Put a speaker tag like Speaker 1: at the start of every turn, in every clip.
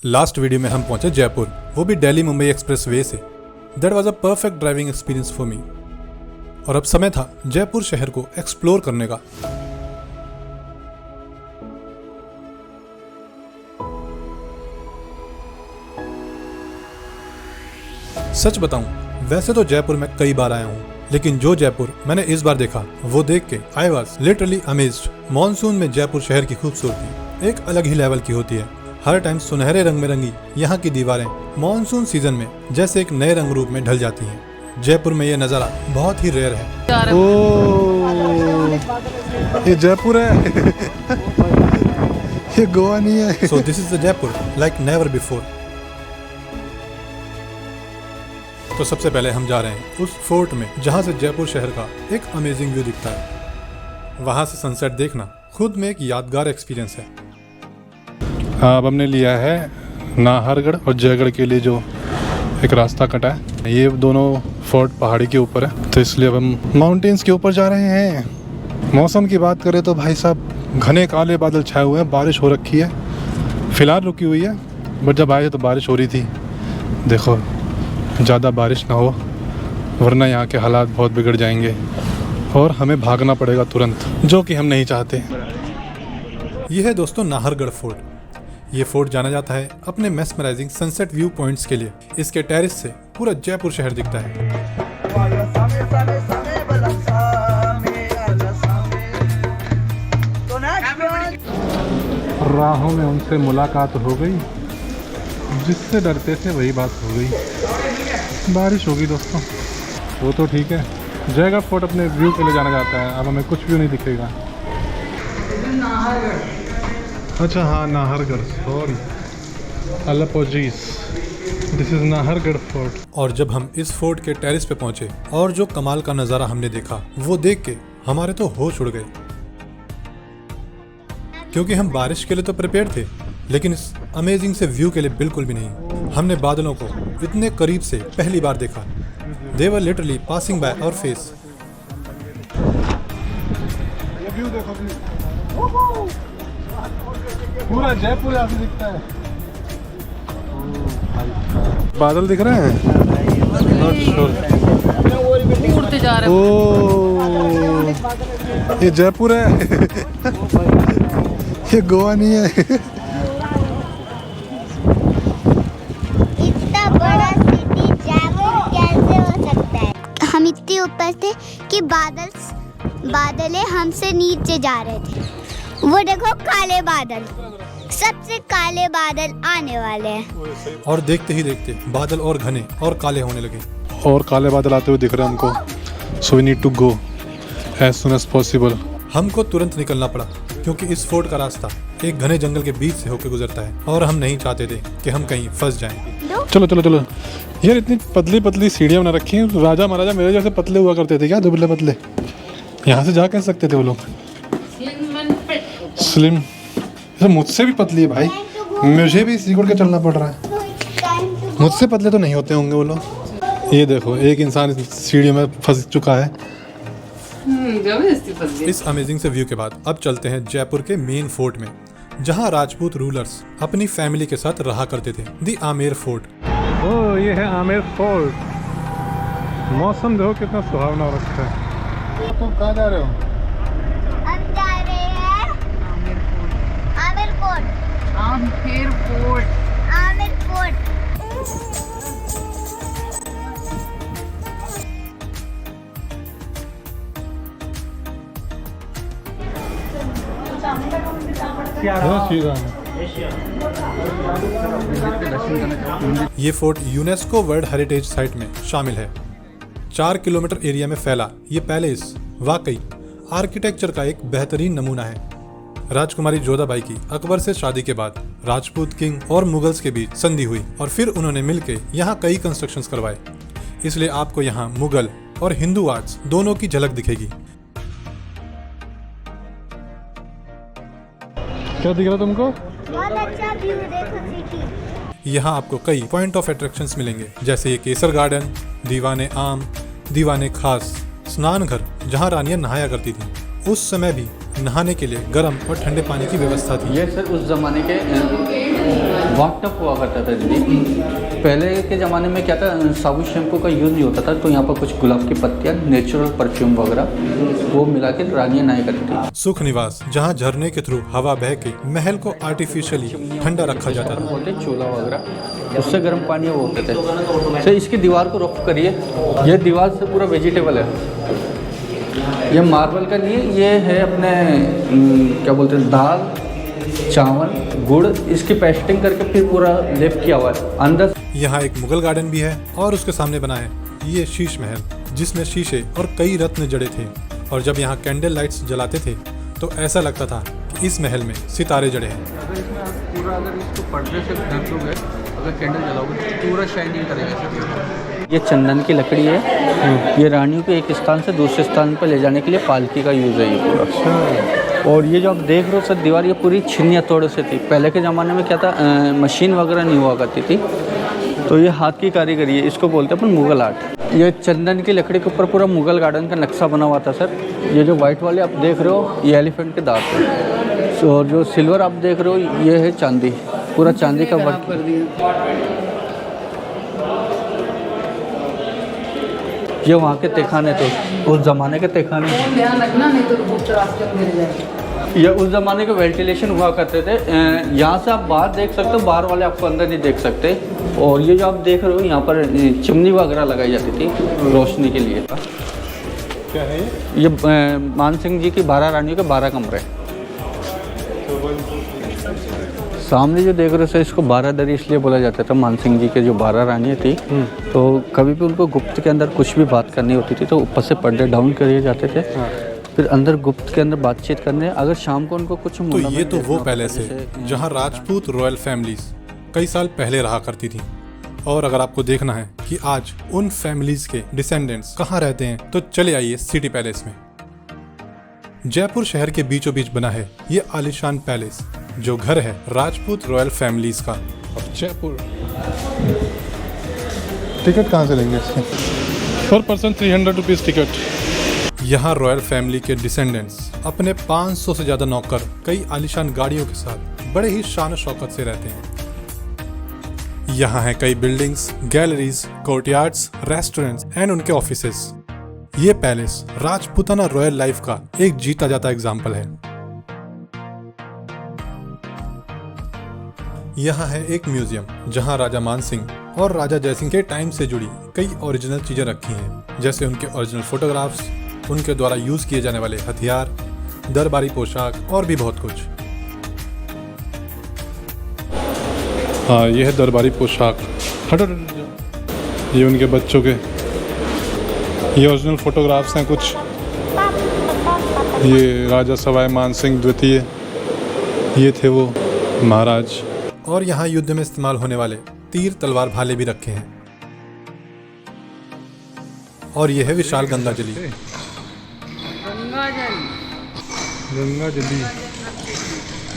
Speaker 1: Last video में हम पहुंचे जयपुर, वो भी दिल्ली मुंबई एक्सप्रेस वे से। That was a perfect driving experience for me. और अब समय था जयपुर शहर को एक्सप्लोर करने का। सच बताऊं, वैसे तो जयपुर में कई बार आया हूं, लेकिन जो जयपुर मैंने इस बार देखा वो देख के I was literally amazed. Monsoon में जयपुर शहर की खूबसूरती एक अलग ही लेवल की होती है। हर टाइम सुनहरे रंग में रंगी यहाँ की दीवारें मॉनसून सीजन में जैसे एक नए रंग रूप में ढल जाती हैं। जयपुर में ये नज़ारा बहुत ही रेयर है।
Speaker 2: ये जयपुर है। ये गोवा नहीं है।
Speaker 1: So this is the Jaipur like never before. तो सबसे पहले हम जा रहे हैं उस फोर्ट में जहाँ से जयपुर शहर का एक अमेजिंग व्यू दिखता है। वहाँ से सनसेट देखना खुद में एक यादगार एक्सपीरियंस है।
Speaker 2: अब हमने लिया है नाहरगढ़ और जयगढ़ के लिए जो एक रास्ता कटा है। ये दोनों फोर्ट पहाड़ी के ऊपर है, तो इसलिए अब हम माउंटेन्स के ऊपर जा रहे हैं। मौसम की बात करें तो भाई साहब घने काले बादल छाए हुए हैं, बारिश हो रखी है। फिलहाल रुकी हुई है, बट जब आए थे तो बारिश हो रही थी। देखो ज़्यादा बारिश ना हो, वरना यहाँ के हालात बहुत बिगड़ जाएंगे और हमें भागना पड़ेगा तुरंत, जो कि हम नहीं चाहते।
Speaker 1: यह है दोस्तों नाहरगढ़ फोर्ट। ये फोर्ट जाना जाता है अपने मेस्मराइजिंग सनसेट व्यू पॉइंट्स के लिए। इसके टेरेस से पूरा जयपुर शहर दिखता है।
Speaker 2: राहों में उनसे मुलाकात हो गई, जिससे डरते थे वही बात हो गई। बारिश होगी दोस्तों, वो तो ठीक है। जयगढ़ फोर्ट अपने व्यू के लिए जाना जाता है। अब हमें कुछ व्यू नहीं दिखेगा। अच्छा हाँ, Nahargarh, sorry, apologies, this is Nahargarh fort.
Speaker 1: और जब हम इस फोर्ट के टेरेस पे पहुंचे और जो कमाल का नज़ारा हमने देखा वो देख के हमारे तो होश उड़ गए। क्योंकि हम बारिश के लिए तो प्रिपेयर थे, लेकिन इस अमेजिंग से व्यू के लिए बिल्कुल भी नहीं। हमने बादलों को इतने करीब से पहली बार देखा। They were literally passing by our face.
Speaker 2: ये व्यू देखो, पूरा जयपुर यहाँ से दिखता है। बादल दिख रहे हैं।
Speaker 3: उड़ते जा रहे हैं।
Speaker 2: ओह, ये जयपुर है। ये गोवा नहीं है।
Speaker 4: इतना बड़ा सिटी जयपुर कैसे हो सकता है? हम इतने ऊपर थे कि बादलें हमसे नीचे जा रहे थे। वो देखो काले बादल, सबसे काले बादल आने वाले हैं।
Speaker 1: और देखते ही देखते बादल और घने और काले होने लगे।
Speaker 2: और काले बादल आते हुए दिख रहे हैं हमको। So we need to go as soon as possible.
Speaker 1: हमको तुरंत निकलना पड़ा, क्योंकि इस फोर्ट का रास्ता एक घने जंगल के बीच से होकर गुजरता है और हम नहीं चाहते थे कि हम कहीं फंस जाएं।
Speaker 2: चलो चलो चलो यार, इतनी पतली पतली सीढ़ियाँ बना रखी हैं। राजा महाराजा मेरे जैसे पतले हुआ करते थे क्या, दुबले पतले? यहाँ से जा कह सकते थे वो लोग। स्लिम, तो मुझसे भी पतली है भाई। मुझे भी सिकुड़ के चलना पड़ रहा है। मुझसे पतले तो नहीं होते होंगे वो लोग। ये देखो, एक इंसान इस सीढ़ी में फंस चुका है।
Speaker 1: इस अमेजिंग से व्यू के बाद अब चलते हैं जयपुर के मेन फोर्ट में, जहां राजपूत रूलर्स अपनी फैमिली के साथ रहा करते थे। दी आमेर फोर्ट।
Speaker 2: ओह, ये है आमेर फोर्ट। मौसम देखो कितना सुहावना हो रखा है। तुम कहाँ जा रहे हो?
Speaker 4: हम जा रहे हैं Amer fort.
Speaker 3: Amer fort.
Speaker 4: Amer fort.
Speaker 1: ये fort UNESCO world heritage site में शामिल है। 4 किलोमीटर एरिया में फैला ये पैलेस वाकई आर्किटेक्चर का एक बेहतरीन नमूना है। राजकुमारी जोधाबाई की अकबर से शादी के बाद राजपूत किंग और मुगल्स के बीच संधि हुई और फिर उन्होंने मिलकर यहाँ कई कंस्ट्रक्शंस करवाए। इसलिए आपको यहाँ मुगल और हिंदू आर्ट्स दोनों की झलक दिखेगी।
Speaker 2: क्या दिख रहा तुमको?
Speaker 4: बहुत अच्छा व्यू देखो सिटी।
Speaker 1: यहाँ आपको कई पॉइंट ऑफ अट्रैक्शंस मिलेंगे, जैसे ये केसर गार्डन, दीवाने आम, दीवाने खास, स्नान घर जहाँ रानियां नहाया करती थी। उस समय भी नहाने के लिए गर्म और ठंडे पानी की व्यवस्था थी।
Speaker 5: ये सर उस जमाने के बहुत टफ हुआ करता था दीदी। पहले के ज़माने में क्या था, साबुन शैम्पू का यूज़ नहीं होता था, तो यहाँ पर कुछ गुलाब की पत्तियाँ, नेचुरल परफ्यूम वगैरह वो मिला के रानियाँ नहाया करती थी।
Speaker 1: सुख निवास, जहाँ झरने के थ्रू हवा बह के महल को आर्टिफिशियली ठंडा रखा जाता था।
Speaker 5: बोलते चूल्हा वगैरह, उससे गर्म पानी वो होते थे। तो इसकी दीवार को रफ करिए, ये दीवार से पूरा वेजिटेबल है, ये मार्बल का नहीं है, ये है अपने क्या बोलते हैं, दाल चावल गुड़, इसकी पेस्टिंग करके फिर पूरा लेप किया हुआ है अंदर।
Speaker 1: यहाँ एक मुगल गार्डन भी है और उसके सामने बना है ये शीश महल, जिसमें शीशे और कई रत्न जड़े थे। और जब यहाँ कैंडल लाइट्स जलाते थे तो ऐसा लगता था कि इस महल में सितारे जड़े हैं।
Speaker 5: अगर इसमें आप पूरा अगर इसको पर्दे से ढक लोगे, अगर कैंडल जलाओगे तो पूरा शाइनिंग करेगा। ये चंदन की लकड़ी है, ये रानियों को एक स्थान से दूसरे स्थान पर ले जाने के लिए पालकी का यूज़ है ये पूरा। और ये जो आप देख रहे हो सर दीवार, ये पूरी छिन्नी हथौड़े से थी। पहले के ज़माने में क्या था, मशीन वगैरह नहीं हुआ करती थी, तो ये हाथ की कारीगरी है, इसको बोलते हैं अपन मुगल आर्ट। ये चंदन की लकड़ी के ऊपर पूरा मुगल गार्डन का नक्शा बना हुआ था सर। ये जो वाइट वाले आप देख रहे हो, ये एलिफेंट के दांत है। और जो सिल्वर आप देख रहे हो, ये है चांदी, पूरा चांदी का वर्क कर दिया। ये वहाँ के तहखाने थे, उस ज़माने के तहखाने।
Speaker 3: ध्यान रखना, नहीं तो गुप्त रास्ते में गिर जाएंगे।
Speaker 5: ये उस ज़माने के वेंटिलेशन हुआ करते थे। यहाँ से आप बाहर देख सकते हो, बाहर वाले आपको अंदर नहीं देख सकते। और ये जो आप देख रहे हो, यहाँ पर चिमनी वगैरह लगाई जाती थी रोशनी के लिए।
Speaker 2: क्या है
Speaker 5: ये मान सिंह जी की 12 रानियों के 12 कमरे। सामने जो देख रहे हो सर, इसको 12 दरी इसलिए बोला जाता था। मान सिंह जी के जो 12 रानियाँ थी, तो कभी भी उनको गुप्त के अंदर कुछ भी बात करनी होती थी तो ऊपर से पर्दे डाउन करे जाते थे, फिर अंदर गुप्त के अंदर बातचीत करने। अगर शाम को उनको कुछ
Speaker 1: तो ये तो वो पैलेस है जहाँ राजपूत रॉयल फैमिलीज कई साल पहले रहा करती थी। और अगर आपको देखना है कि आज उन फैमिलीज के डिसेंडेंट्स कहाँ रहते हैं, तो चले आइए सिटी पैलेस में। जयपुर शहर के बीचों बीच बना है ये आलिशान पैलेस, जो घर है राजपूत रॉयल फैमिलीज का।
Speaker 2: जयपुर टिकट कहाँ से लेंगे इसके? पर पर्सन 300 रुपीज़ टिकट।
Speaker 1: यहाँ रॉयल फैमिली के डिसेंडेंट्स अपने 500 से ज्यादा नौकर कई आलिशान गाड़ियों के साथ बड़े ही शान शौकत से रहते हैं। यहाँ है कई buildings, galleries, courtyards, restaurants and उनके ऑफिसेस। ये पैलेस राजपूताना रॉयल लाइफ का एक जीता जाता एग्जाम्पल है। यहाँ है एक म्यूजियम जहाँ राजा मान सिंह और राजा जयसिंह के टाइम से जुड़ी कई ओरिजिनल चीजें रखी हैं, जैसे उनके ओरिजिनल फोटोग्राफ्स, उनके द्वारा यूज किए जाने वाले हथियार, दरबारी पोशाक और भी बहुत कुछ।
Speaker 2: हाँ, ये है दरबारी पोशाक। हटो, ये उनके बच्चों के, ये ओरिजिनल फोटोग्राफ्स हैं कुछ। ये राजा सवाई मान सिंह द्वितीय, ये थे वो महाराज।
Speaker 1: और यहाँ युद्ध में इस्तेमाल होने वाले तीर, तलवार, भाले भी रखे हैं। और यह है विशाल गंगा जली।
Speaker 2: गंगा जली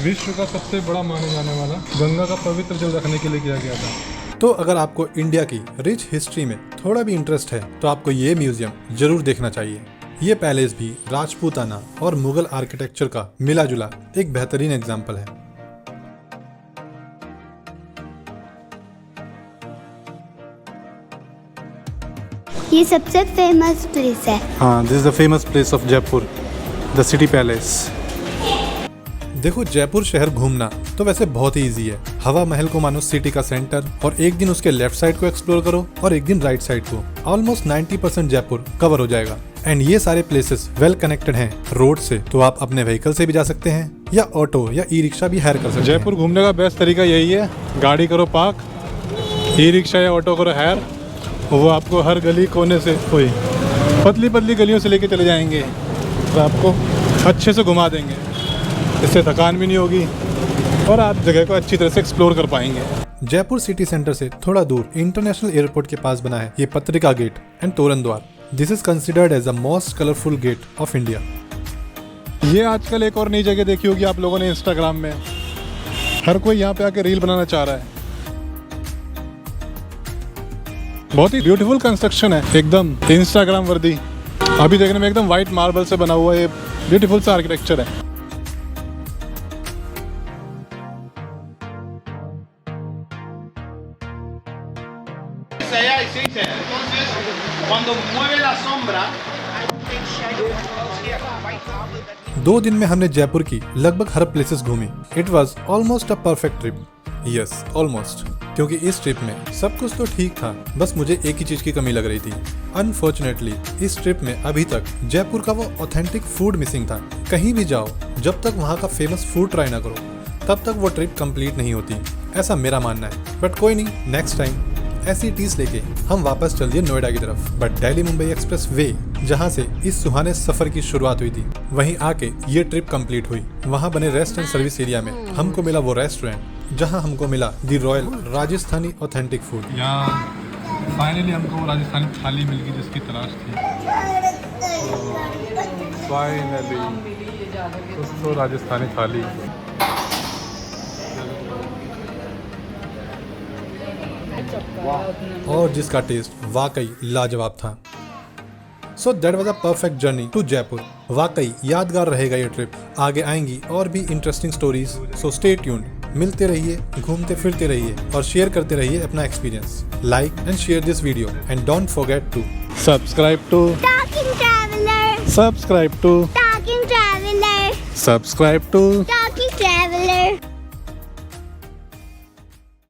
Speaker 2: विश्व का सबसे बड़ा माने जाने वाला गंगा का पवित्र जल रखने के लिए किया गया था।
Speaker 1: तो अगर आपको इंडिया की रिच हिस्ट्री में थोड़ा भी इंटरेस्ट है तो आपको ये म्यूजियम जरूर देखना चाहिए। ये पैलेस भी राजपूताना और मुगल आर्किटेक्चर का मिला जुला एक बेहतरीन एग्जाम्पल है।
Speaker 4: ये सबसे फेमस प्लेस है।
Speaker 1: हाँ, this is the famous place of Jaipur, the city palace. देखो, जयपुर शहर घूमना तो वैसे बहुत ही इजी है। हवा महल को मानो सिटी का सेंटर, और एक दिन उसके लेफ्ट साइड को एक्सप्लोर करो और एक दिन राइट साइड को। ऑलमोस्ट 90% जयपुर कवर हो जाएगा। एंड ये सारे प्लेसेस वेल कनेक्टेड हैं रोड से, तो आप अपने व्हीकल से भी जा सकते हैं या ऑटो या ई रिक्शा भी हायर कर सकते हैं।
Speaker 2: जयपुर घूमने का बेस्ट तरीका यही है, गाड़ी करो पार्क, ई रिक्शा या ऑटो करो हायर, वो आपको हर गली कोने से, कोई पतली पतली गलियों से लेके चले जाएंगे और आपको अच्छे से घुमा देंगे। इससे थकान भी नहीं होगी और आप जगह को अच्छी तरह से एक्सप्लोर कर पाएंगे।
Speaker 1: जयपुर सिटी सेंटर से थोड़ा दूर इंटरनेशनल एयरपोर्ट के पास बना है ये पत्रिका गेट एंड तोरण द्वार। This is considered as the most colourful gate of India.
Speaker 2: ये आजकल एक और नई जगह देखी होगी आप लोगों ने इंस्टाग्राम में, हर कोई यहाँ पे आके रील बनाना चाह रहा है। बहुत ही ब्यूटीफुल कंस्ट्रक्शन है, एकदम इंस्टाग्राम वर्दी। अभी देखने में एकदम वाइट मार्बल से बना हुआ ये ब्यूटीफुल सा आर्किटेक्चर है।
Speaker 6: Sí, entonces cuando mueve la sombra
Speaker 1: 2 दिन में हमने जयपुर की लगभग हर प्लेसेस घूमी। It was almost a perfect trip. Yes, almost, क्योंकि इस ट्रिप में सब कुछ तो ठीक था, बस मुझे एक ही चीज की कमी लग रही थी। अनफॉर्चुनेटली इस ट्रिप में अभी तक जयपुर का वो ऑथेंटिक फूड मिसिंग था। कहीं भी जाओ, जब तक वहाँ का फेमस फूड ट्राई ना करो, तब तक वो ट्रिप कंप्लीट नहीं होती, ऐसा मेरा मानना है। बट कोई नहीं, नेक्स्ट टाइम ऐसी टीज लेके हम वापस चल दिए नोएडा की तरफ। But Delhi Mumbai express way, जहाँ से इस सुहाने सफर की शुरुआत हुई थी, वहीं आके ये ट्रिप कंप्लीट हुई। वहाँ बने रेस्ट एंड सर्विस एरिया में हमको मिला वो रेस्टोरेंट जहाँ हमको मिला दी रॉयल राजस्थानी ऑथेंटिक फूड।
Speaker 2: यहाँ फाइनली हमको वो राजस्थानी थाली मिल गई जिसकी तलाश थी। फाइनली तो राजस्थानी थाली।
Speaker 1: और जिसका टेस्ट वाकई लाजवाब था। So that was a perfect journey to Jaipur. वाकई यादगार रहेगा ये ट्रिप। आगे आएंगी और भी interesting stories, so stay tuned. मिलते रहिए, घूमते फिरते रहिए और शेयर करते रहिए अपना experience. Like and share this video and don't forget to
Speaker 2: subscribe to
Speaker 4: Talking traveler.
Speaker 2: Subscribe to
Speaker 4: Talking traveler.
Speaker 2: Subscribe to